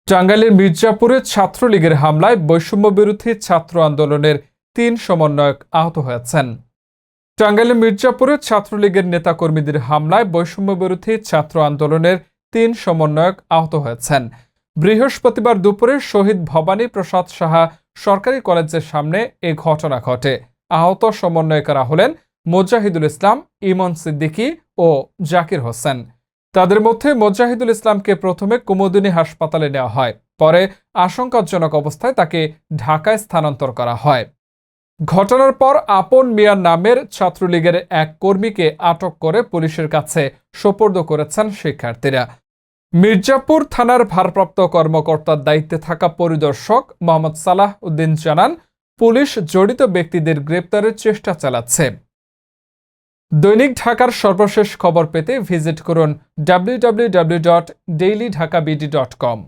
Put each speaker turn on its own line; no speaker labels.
টাঙ্গাইলের মির্জাপুরে ছাত্রলীগের হামলায় বৈষম্যবিরোধী ছাত্র আন্দোলনের ৩ সমন্বয়ক আহত হয়েছেন। টাঙ্গাইলের মির্জাপুরে ছাত্রলীগের নেতাকর্মীদের হামলায় বৈষম্যবিরোধী ছাত্র আন্দোলনের ৩ সমন্বয়ক আহত হয়েছেন। বৃহস্পতিবার দুপুরে শহীদ ভবানী প্রসাদ সাহা সরকারি কলেজের সামনে এ ঘটনা ঘটে। আহত সমন্বয়করা হলেন মোজাহিদুল ইসলাম, ইমন সিদ্দিকী ও জাকির হোসেন। তাদের মধ্যে মোজাহিদুল ইসলামকে প্রথমে কুমুদিনী হাসপাতালে নেওয়া হয়, পরে আশঙ্কাজনক অবস্থায় তাকে ঢাকায় স্থানান্তর করা হয়। ঘটনার পর আপন মিয়া নামের ছাত্রলীগের এক কর্মীকে আটক করে পুলিশের কাছে সোপর্দ করেছেন শিক্ষার্থীরা। মির্জাপুর থানার ভারপ্রাপ্ত কর্মকর্তার দায়িত্বে থাকা পরিদর্শক মোহাম্মদ সালাহ উদ্দিন জানান, পুলিশ জড়িত ব্যক্তিদের গ্রেপ্তারের চেষ্টা চালাচ্ছে। দৈনিক ঢাকার সর্বশেষ খবর পেতে ভিজিট করুন www.dailydhakabd.com।